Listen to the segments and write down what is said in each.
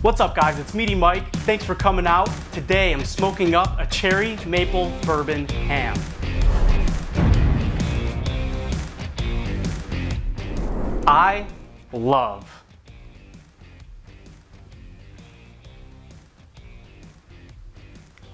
What's up guys, it's Meaty Mike. Thanks for coming out. Today I'm smoking up a cherry maple bourbon ham. I love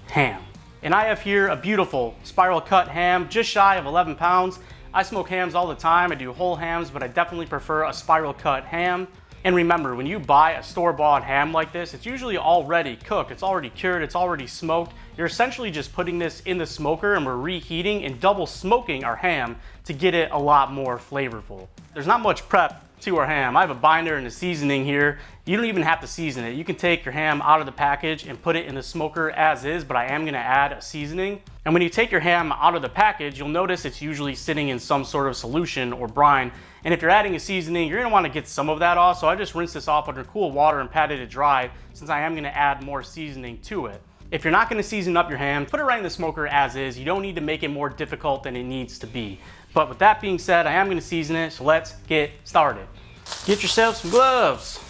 ham. And I have here a beautiful spiral cut ham, just shy of 11 pounds. I smoke hams all the time. I do whole hams, but I definitely prefer a spiral cut ham. And remember, when you buy a store-bought ham like this, it's usually already cooked, it's already cured, it's already smoked. You're essentially just putting this in the smoker and we're reheating and double smoking our ham to get it a lot more flavorful. There's not much prep to our ham. I have a binder and a seasoning here. You don't even have to season it. You can take your ham out of the package and put it in the smoker as is, but I am gonna add a seasoning. And when you take your ham out of the package, you'll notice it's usually sitting in some sort of solution or brine. And if you're adding a seasoning, you're gonna wanna get some of that off. So I just rinsed this off under cool water and patted it dry, since I am gonna add more seasoning to it. If you're not gonna season up your ham, put it right in the smoker as is. You don't need to make it more difficult than it needs to be. But with that being said, I am gonna season it, so let's get started. Get yourself some gloves.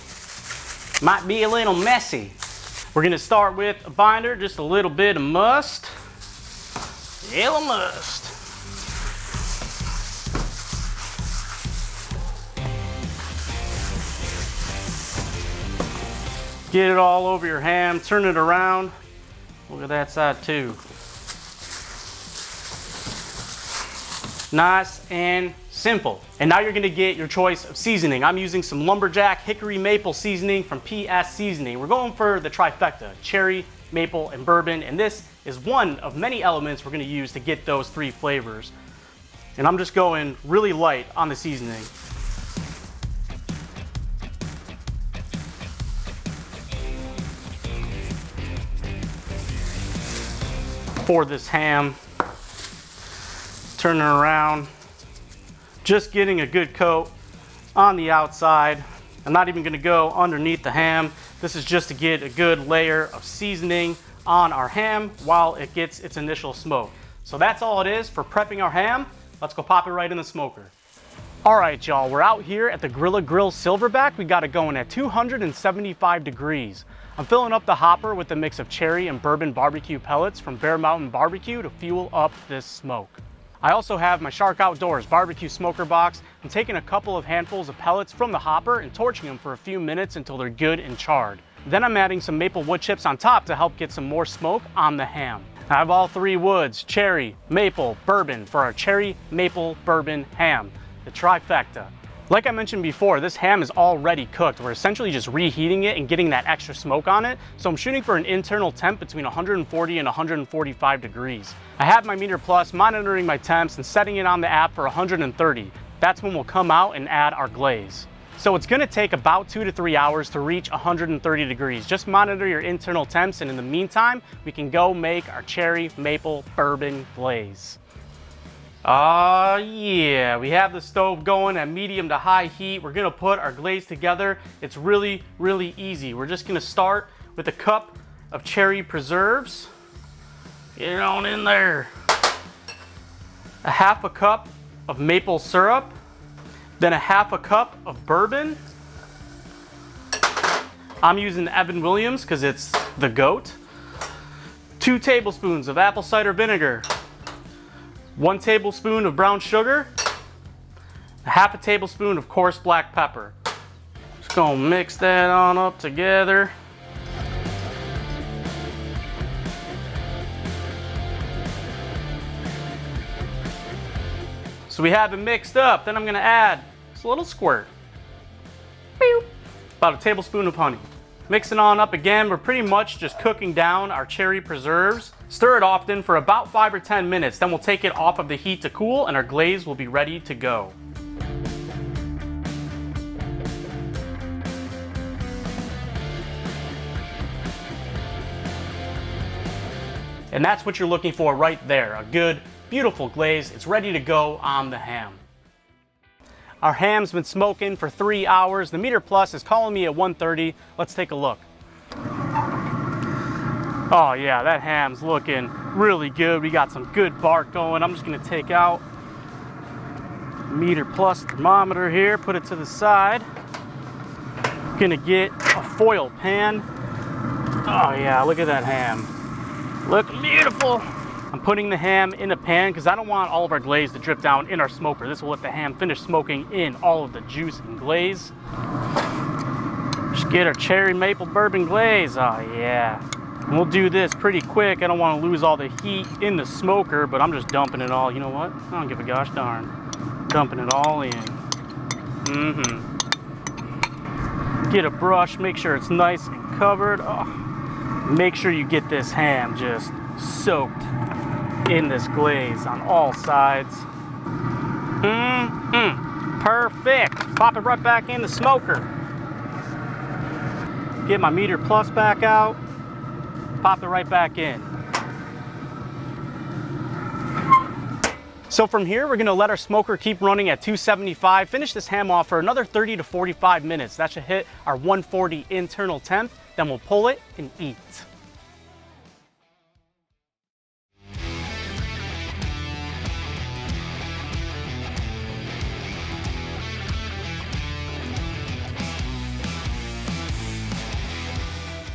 Might be a little messy. We're gonna start with a binder, just a little bit of must. Yellow must. Get it all over your ham, turn it around. Look at that side too. Nice and simple. And now you're gonna get your choice of seasoning. I'm using some Lumberjack Hickory Maple seasoning from PS Seasoning. We're going for the trifecta, cherry, maple, and bourbon. And this is one of many elements we're gonna use to get those three flavors. And I'm just going really light on the seasoning. For this ham, turning around, just getting a good coat on the outside. I'm not even gonna go underneath the ham. This is just to get a good layer of seasoning on our ham while it gets its initial smoke. So that's all it is for prepping our ham. Let's go pop it right in the smoker. All right, y'all, we're out here at the Grilla Grill Silverbac. We got it going at 275 degrees. I'm filling up the hopper with a mix of cherry and bourbon barbecue pellets from Bear Mountain Barbecue to fuel up this smoke. I also have my Shark Outdoors barbecue smoker box. I'm taking a couple of handfuls of pellets from the hopper and torching them for a few minutes until they're good and charred. Then I'm adding some maple wood chips on top to help get some more smoke on the ham. I have all three woods, cherry, maple, bourbon, for our cherry, maple, bourbon ham, the trifecta. Like I mentioned before, this ham is already cooked. We're essentially just reheating it and getting that extra smoke on it. So I'm shooting for an internal temp between 140 and 145 degrees. I have my Meter Plus monitoring my temps and setting it on the app for 130. That's when we'll come out and add our glaze. So it's gonna take about 2 to 3 hours to reach 130 degrees. Just monitor your internal temps, and in the meantime, we can go make our cherry, maple, bourbon glaze. Yeah, we have the stove going at medium to high heat. We're gonna put our glaze together. It's really, really easy. We're just gonna start with a cup of cherry preserves. Get it on in there. A half a cup of maple syrup, then a half a cup of bourbon. I'm using Evan Williams because it's the GOAT. 2 tablespoons of apple cider vinegar. 1 tablespoon of brown sugar, a half a tablespoon of coarse black pepper. Just gonna mix that on up together. So we have it mixed up. Then I'm gonna add just a little squirt. About a tablespoon of honey. Mix it on up again. We're pretty much just cooking down our cherry preserves. Stir it often for about 5 or 10 minutes. Then we'll take it off of the heat to cool and our glaze will be ready to go. And that's what you're looking for right there. A good, beautiful glaze. It's ready to go on the ham. Our ham's been smoking for 3 hours. The Meter Plus is calling me at 130. Let's take a look. Oh yeah, that ham's looking really good. We got some good bark going. I'm just gonna take out Meter Plus thermometer here, put it to the side. Gonna get a foil pan. Oh yeah, look at that ham. Looking beautiful. I'm putting the ham in a pan because I don't want all of our glaze to drip down in our smoker. This will let the ham finish smoking in all of the juice and glaze. Just get our cherry maple bourbon glaze. Oh yeah. And we'll do this pretty quick. I don't want to lose all the heat in the smoker, but I'm just dumping it all. You know what? I don't give a gosh darn. Dumping it all in. Get a brush, make sure it's nice and covered. Oh. Make sure you get this ham just soaked in this glaze on all sides. Perfect. Pop it right back in the smoker. Get my meter plus back out. Pop it right back in. So from here, we're gonna let our smoker keep running at 275, finish this ham off for another 30 to 45 minutes. That should hit our 140 internal temp, then we'll pull it and eat.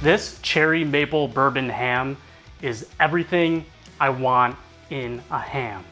This cherry maple bourbon ham is everything I want in a ham.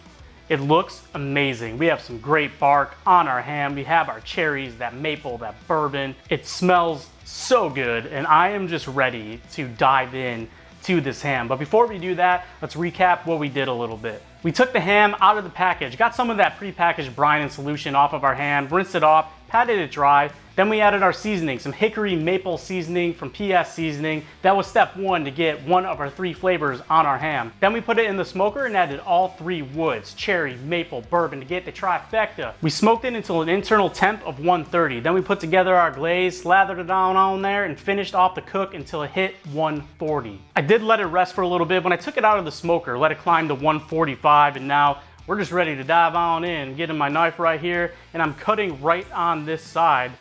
It looks amazing. We have some great bark on our ham. We have our cherries, that maple, that bourbon. It smells so good, and I am just ready to dive in to this ham. But before we do that, let's recap what we did a little bit. We took the ham out of the package, got some of that pre-packaged brine and solution off of our ham, rinsed it off, patted it dry. Then we added our seasoning, some hickory maple seasoning from PS Seasoning. That was step one to get one of our 3 flavors on our ham. Then we put it in the smoker and added all 3 woods, cherry, maple, bourbon to get the trifecta. We smoked it until an internal temp of 130. Then we put together our glaze, slathered it on there, and finished off the cook until it hit 140. I did let it rest for a little bit. When I took it out of the smoker, let it climb to 145, and now we're just ready to dive on in. I'm getting my knife right here, and I'm cutting right on this side.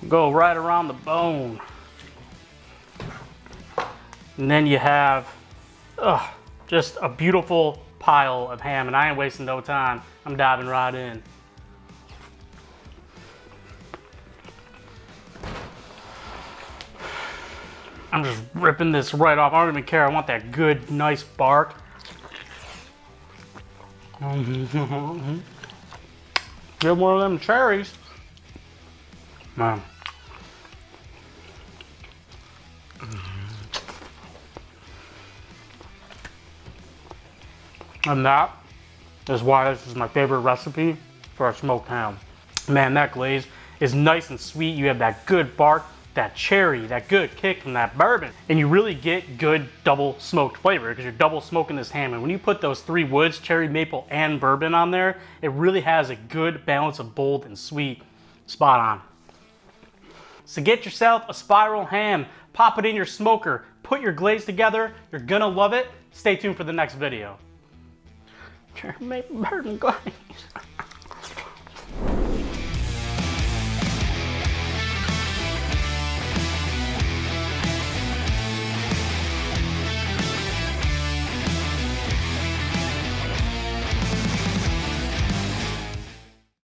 Go right around the bone. And then you have just a beautiful pile of ham, and I ain't wasting no time. I'm diving right in. I'm just ripping this right off. I don't even care. I want that good, nice bark. Get one of them cherries. Man. And that is why this is my favorite recipe for a smoked ham. Man, that glaze is nice and sweet. You have that good bark, that cherry, that good kick from that bourbon. And you really get good double smoked flavor because you're double smoking this ham. And when you put those 3 woods, cherry, maple, and bourbon on there, it really has a good balance of bold and sweet. Spot on. So get yourself a spiral ham, pop it in your smoker, put your glaze together. You're gonna love it. Stay tuned for the next video. Cherry, maple, bourbon glaze.